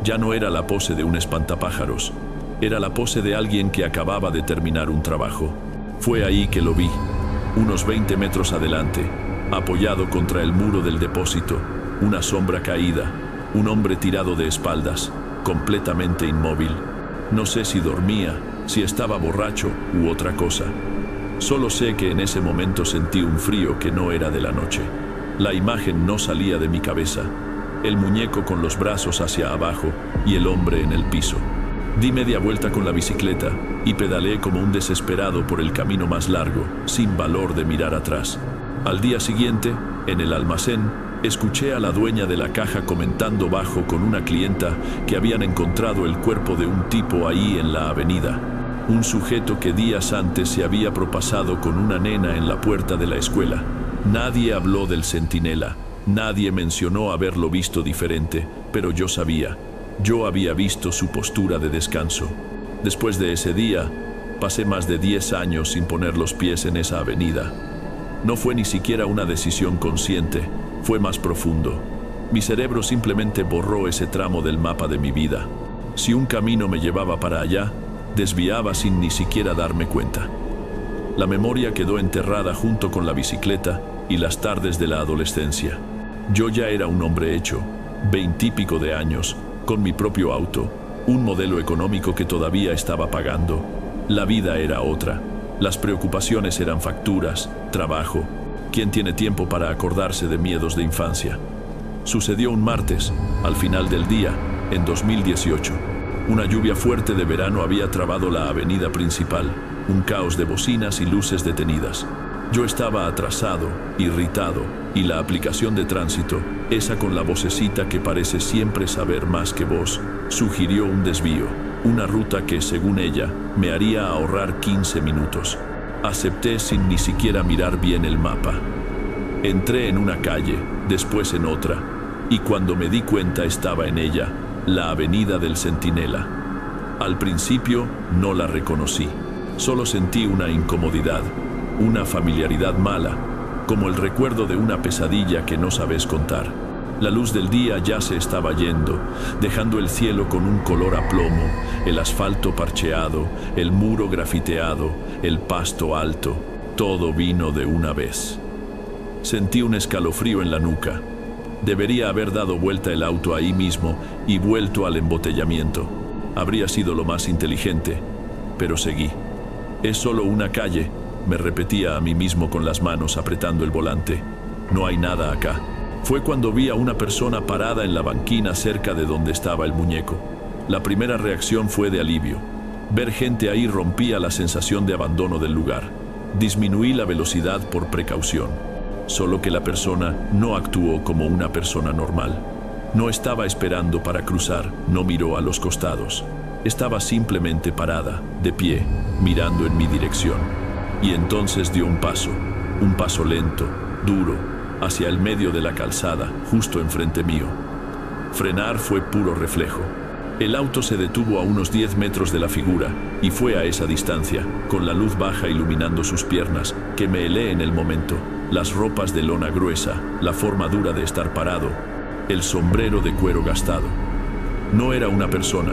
Ya no era la pose de un espantapájaros, era la pose de alguien que acababa de terminar un trabajo. Fue ahí que lo vi, unos 20 metros adelante, apoyado contra el muro del depósito, una sombra caída, un hombre tirado de espaldas, completamente inmóvil. No sé si dormía, si estaba borracho u otra cosa. Solo sé que en ese momento sentí un frío que no era de la noche. La imagen no salía de mi cabeza. El muñeco con los brazos hacia abajo y el hombre en el piso. Di media vuelta con la bicicleta y pedaleé como un desesperado por el camino más largo, sin valor de mirar atrás. Al día siguiente, en el almacén, escuché a la dueña de la caja comentando bajo con una clienta que habían encontrado el cuerpo de un tipo ahí en la avenida. Un sujeto que días antes se había propasado con una nena en la puerta de la escuela. Nadie habló del centinela, nadie mencionó haberlo visto diferente, pero yo sabía. Yo había visto su postura de descanso. Después de ese día, pasé más de 10 años sin poner los pies en esa avenida. No fue ni siquiera una decisión consciente, fue más profundo. Mi cerebro simplemente borró ese tramo del mapa de mi vida. Si un camino me llevaba para allá, desviaba sin ni siquiera darme cuenta. La memoria quedó enterrada junto con la bicicleta y las tardes de la adolescencia. Yo ya era un hombre hecho, 20 y pico de años, con mi propio auto, un modelo económico que todavía estaba pagando. La vida era otra. Las preocupaciones eran facturas, trabajo. ¿Quién tiene tiempo para acordarse de miedos de infancia? Sucedió un martes, al final del día, en 2018. Una lluvia fuerte de verano había trabado la avenida principal, un caos de bocinas y luces detenidas. Yo estaba atrasado, irritado, y la aplicación de tránsito, esa con la vocecita que parece siempre saber más que vos, sugirió un desvío, una ruta que, según ella, me haría ahorrar 15 minutos. Acepté sin ni siquiera mirar bien el mapa. Entré en una calle, después en otra, y cuando me di cuenta estaba en ella, la avenida del Centinela. Al principio no la reconocí, solo sentí una incomodidad, una familiaridad mala, como el recuerdo de una pesadilla que no sabes contar. La luz del día ya se estaba yendo, dejando el cielo con un color a plomo, el asfalto parcheado, el muro grafiteado, el pasto alto, todo vino de una vez. Sentí un escalofrío en la nuca. Debería haber dado vuelta el auto ahí mismo y vuelto al embotellamiento. Habría sido lo más inteligente, pero seguí. Es solo una calle, me repetía a mí mismo con las manos apretando el volante. No hay nada acá. Fue cuando vi a una persona parada en la banquina cerca de donde estaba el muñeco. La primera reacción fue de alivio. Ver gente ahí rompía la sensación de abandono del lugar. Disminuí la velocidad por precaución. Solo que la persona no actuó como una persona normal. No estaba esperando para cruzar, no miró a los costados. Estaba simplemente parada, de pie, mirando en mi dirección. Y entonces dio un paso lento, duro, hacia el medio de la calzada, justo enfrente mío. Frenar fue puro reflejo. El auto se detuvo a unos 10 metros de la figura, y fue a esa distancia, con la luz baja iluminando sus piernas, que me helé en el momento. Las ropas de lona gruesa, la forma dura de estar parado, el sombrero de cuero gastado. No era una persona,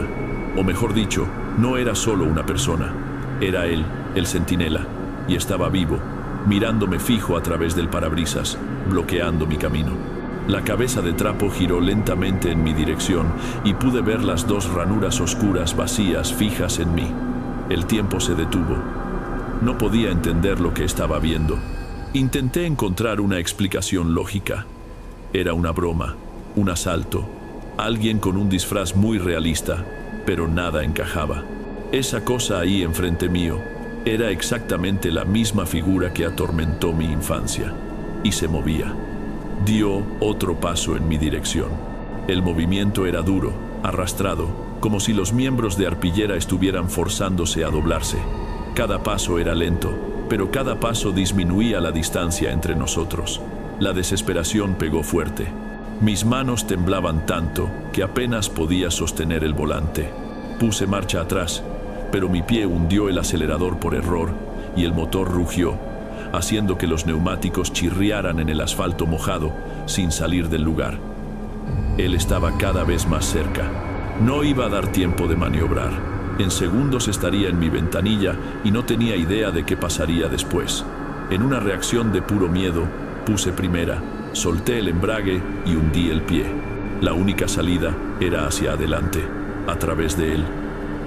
o mejor dicho, no era solo una persona. Era él, el centinela, y estaba vivo, mirándome fijo a través del parabrisas, bloqueando mi camino. La cabeza de trapo giró lentamente en mi dirección y pude ver las dos ranuras oscuras vacías fijas en mí. El tiempo se detuvo. No podía entender lo que estaba viendo. Intenté encontrar una explicación lógica. Era una broma, un asalto, alguien con un disfraz muy realista, pero nada encajaba. Esa cosa ahí enfrente mío era exactamente la misma figura que atormentó mi infancia, y se movía. Dio otro paso en mi dirección. El movimiento era duro, arrastrado, como si los miembros de arpillera estuvieran forzándose a doblarse. Cada paso era lento, pero cada paso disminuía la distancia entre nosotros. La desesperación pegó fuerte. Mis manos temblaban tanto que apenas podía sostener el volante. Puse marcha atrás, pero mi pie hundió el acelerador por error y el motor rugió, haciendo que los neumáticos chirriaran en el asfalto mojado sin salir del lugar. Él estaba cada vez más cerca. No iba a dar tiempo de maniobrar. En segundos estaría en mi ventanilla y no tenía idea de qué pasaría después. En una reacción de puro miedo, puse primera, solté el embrague y hundí el pie. La única salida era hacia adelante, a través de él.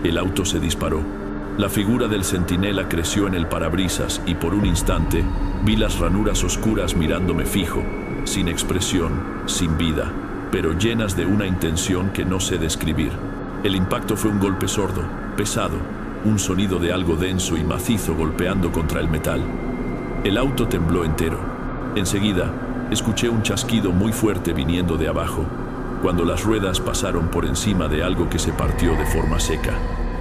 El auto se disparó. La figura del centinela creció en el parabrisas y por un instante vi las ranuras oscuras mirándome fijo, sin expresión, sin vida, pero llenas de una intención que no sé describir. El impacto fue un golpe sordo, pesado, un sonido de algo denso y macizo golpeando contra el metal. El auto tembló entero. Enseguida, escuché un chasquido muy fuerte viniendo de abajo, cuando las ruedas pasaron por encima de algo que se partió de forma seca.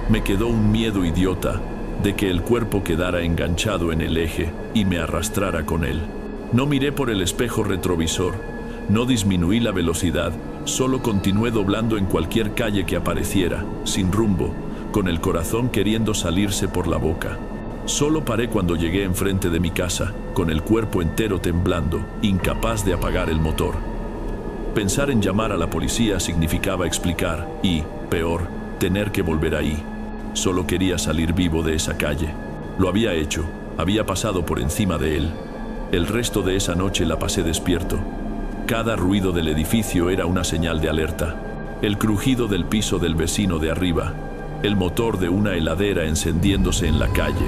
Me quedó un miedo idiota de que el cuerpo quedara enganchado en el eje y me arrastrara con él. No miré por el espejo retrovisor, no disminuí la velocidad, solo continué doblando en cualquier calle que apareciera, sin rumbo, con el corazón queriendo salirse por la boca. Solo paré cuando llegué enfrente de mi casa, con el cuerpo entero temblando, incapaz de apagar el motor. Pensar en llamar a la policía significaba explicar y, peor, tener que volver ahí. Solo quería salir vivo de esa calle. Lo había hecho, había pasado por encima de él. El resto de esa noche la pasé despierto. Cada ruido del edificio era una señal de alerta. El crujido del piso del vecino de arriba, el motor de una heladera encendiéndose en la calle.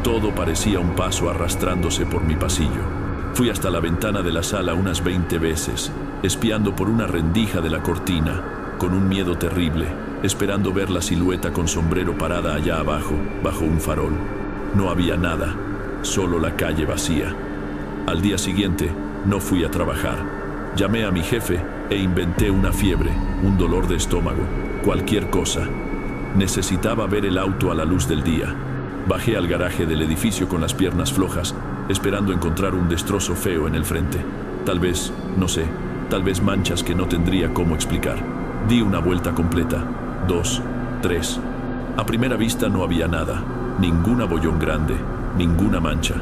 Todo parecía un paso arrastrándose por mi pasillo. Fui hasta la ventana de la sala unas 20 veces, espiando por una rendija de la cortina, con un miedo terrible, esperando ver la silueta con sombrero parada allá abajo, bajo un farol. No había nada, solo la calle vacía. Al día siguiente, no fui a trabajar. Llamé a mi jefe e inventé una fiebre, un dolor de estómago, cualquier cosa. Necesitaba ver el auto a la luz del día. Bajé al garaje del edificio con las piernas flojas, esperando encontrar un destrozo feo en el frente. Tal vez, no sé, tal vez manchas que no tendría cómo explicar. Di una vuelta completa, 2, 3. A primera vista no había nada, ningún abollón grande, ninguna mancha.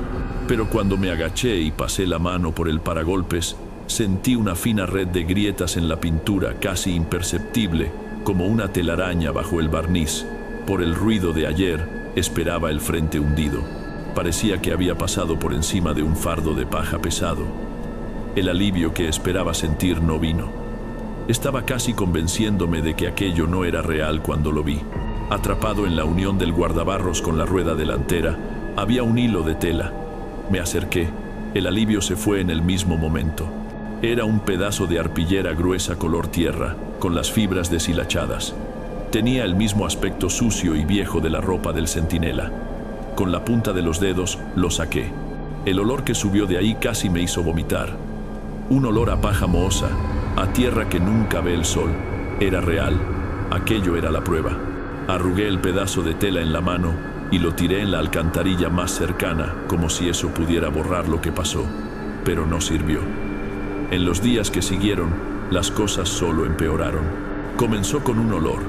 Pero cuando me agaché y pasé la mano por el paragolpes, sentí una fina red de grietas en la pintura casi imperceptible, como una telaraña bajo el barniz. Por el ruido de ayer, esperaba el frente hundido. Parecía que había pasado por encima de un fardo de paja pesado. El alivio que esperaba sentir no vino. Estaba casi convenciéndome de que aquello no era real cuando lo vi. Atrapado en la unión del guardabarros con la rueda delantera, había un hilo de tela. Me acerqué. El alivio se fue en el mismo momento. Era un pedazo de arpillera gruesa color tierra, con las fibras deshilachadas. Tenía el mismo aspecto sucio y viejo de la ropa del centinela. Con la punta de los dedos lo saqué. El olor que subió de ahí casi me hizo vomitar. Un olor a paja mohosa, a tierra que nunca ve el sol. Era real. Aquello era la prueba. Arrugué el pedazo de tela en la mano y lo tiré en la alcantarilla más cercana, como si eso pudiera borrar lo que pasó. Pero no sirvió. En los días que siguieron, las cosas solo empeoraron. Comenzó con un olor.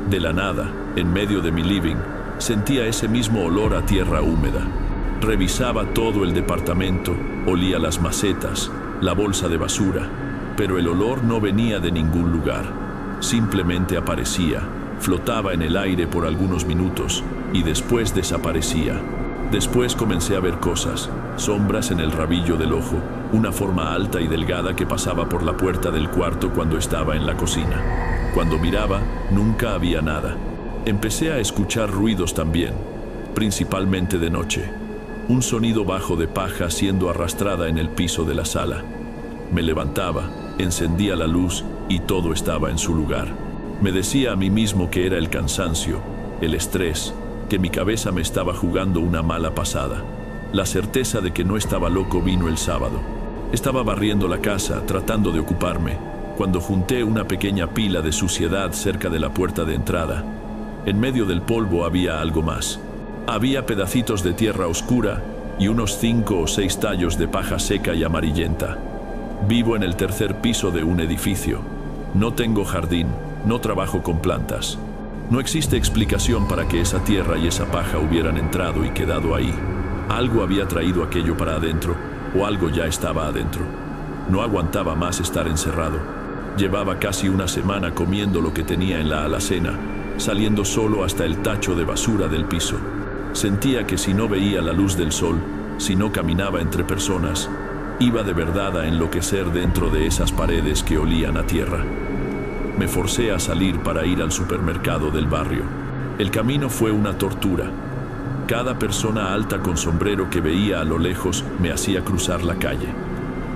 De la nada, en medio de mi living, sentía ese mismo olor a tierra húmeda. Revisaba todo el departamento, olía las macetas, la bolsa de basura, pero el olor no venía de ningún lugar. Simplemente aparecía, flotaba en el aire por algunos minutos y después desaparecía. Después comencé a ver cosas, sombras en el rabillo del ojo, una forma alta y delgada que pasaba por la puerta del cuarto cuando estaba en la cocina. Cuando miraba, nunca había nada. Empecé a escuchar ruidos también, principalmente de noche. Un sonido bajo de paja siendo arrastrada en el piso de la sala. Me levantaba, encendía la luz y todo estaba en su lugar. Me decía a mí mismo que era el cansancio, el estrés, que mi cabeza me estaba jugando una mala pasada. La certeza de que no estaba loco vino el sábado. Estaba barriendo la casa, tratando de ocuparme, cuando junté una pequeña pila de suciedad cerca de la puerta de entrada. En medio del polvo había algo más. Había pedacitos de tierra oscura y unos 5 o 6 tallos de paja seca y amarillenta. Vivo en el tercer piso de un edificio. No tengo jardín, no trabajo con plantas. No existe explicación para que esa tierra y esa paja hubieran entrado y quedado ahí. Algo había traído aquello para adentro, o algo ya estaba adentro. No aguantaba más estar encerrado. Llevaba casi una semana comiendo lo que tenía en la alacena, saliendo solo hasta el tacho de basura del piso. Sentía que si no veía la luz del sol, si no caminaba entre personas, iba de verdad a enloquecer dentro de esas paredes que olían a tierra. Me forcé a salir para ir al supermercado del barrio. El camino fue una tortura. Cada persona alta con sombrero que veía a lo lejos me hacía cruzar la calle.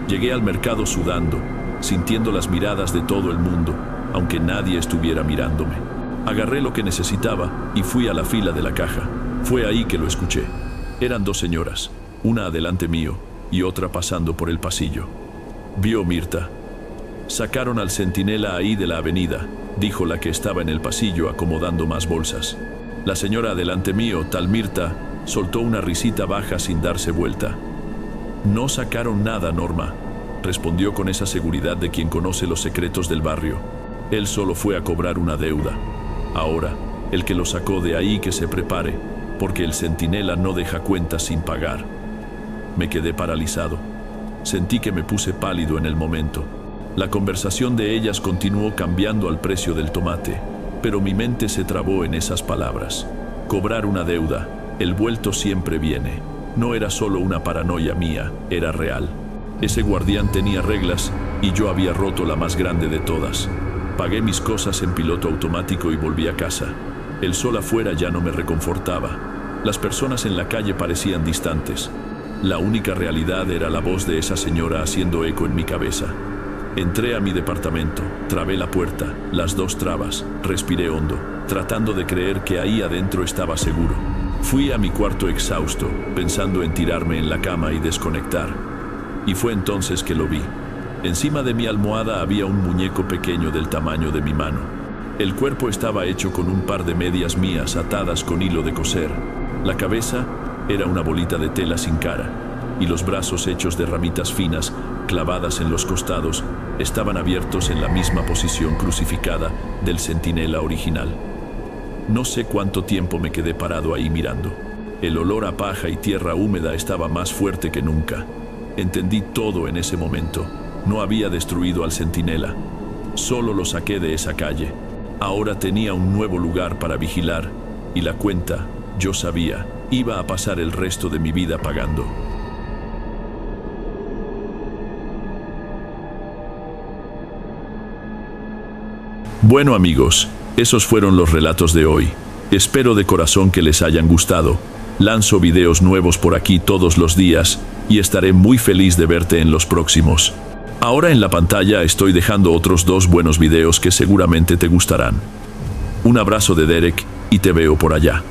Llegué al mercado sudando, sintiendo las miradas de todo el mundo, aunque nadie estuviera mirándome. Agarré lo que necesitaba y fui a la fila de la caja. Fue ahí que lo escuché. Eran 2 señoras, una adelante mío y otra pasando por el pasillo. Vio Mirta. Sacaron al centinela ahí de la avenida, dijo la que estaba en el pasillo acomodando más bolsas. La señora adelante mío, tal Mirta, soltó una risita baja sin darse vuelta. No sacaron nada, Norma, respondió con esa seguridad de quien conoce los secretos del barrio. Él solo fue a cobrar una deuda. Ahora, el que lo sacó de ahí que se prepare, porque el centinela no deja cuentas sin pagar. Me quedé paralizado. Sentí que me puse pálido en el momento. La conversación de ellas continuó cambiando al precio del tomate, pero mi mente se trabó en esas palabras. Cobrar una deuda, el vuelto siempre viene. No era solo una paranoia mía, era real. Ese guardián tenía reglas y yo había roto la más grande de todas. Pagué mis cosas en piloto automático y volví a casa. El sol afuera ya no me reconfortaba. Las personas en la calle parecían distantes. La única realidad era la voz de esa señora haciendo eco en mi cabeza. Entré a mi departamento, trabé la puerta, las 2 trabas, respiré hondo, tratando de creer que ahí adentro estaba seguro. Fui a mi cuarto exhausto, pensando en tirarme en la cama y desconectar. Y fue entonces que lo vi. Encima de mi almohada había un muñeco pequeño del tamaño de mi mano. El cuerpo estaba hecho con un par de medias mías atadas con hilo de coser. La cabeza era una bolita de tela sin cara, y los brazos hechos de ramitas finas, clavadas en los costados, estaban abiertos en la misma posición crucificada del centinela original. No sé cuánto tiempo me quedé parado ahí mirando. El olor a paja y tierra húmeda estaba más fuerte que nunca. Entendí todo en ese momento. No había destruido al centinela. Solo lo saqué de esa calle. Ahora tenía un nuevo lugar para vigilar, y la cuenta, yo sabía, iba a pasar el resto de mi vida pagando. Bueno amigos, esos fueron los relatos de hoy. Espero de corazón que les hayan gustado. Lanzo videos nuevos por aquí todos los días y estaré muy feliz de verte en los próximos. Ahora en la pantalla estoy dejando otros 2 buenos videos que seguramente te gustarán. Un abrazo de Derek y te veo por allá.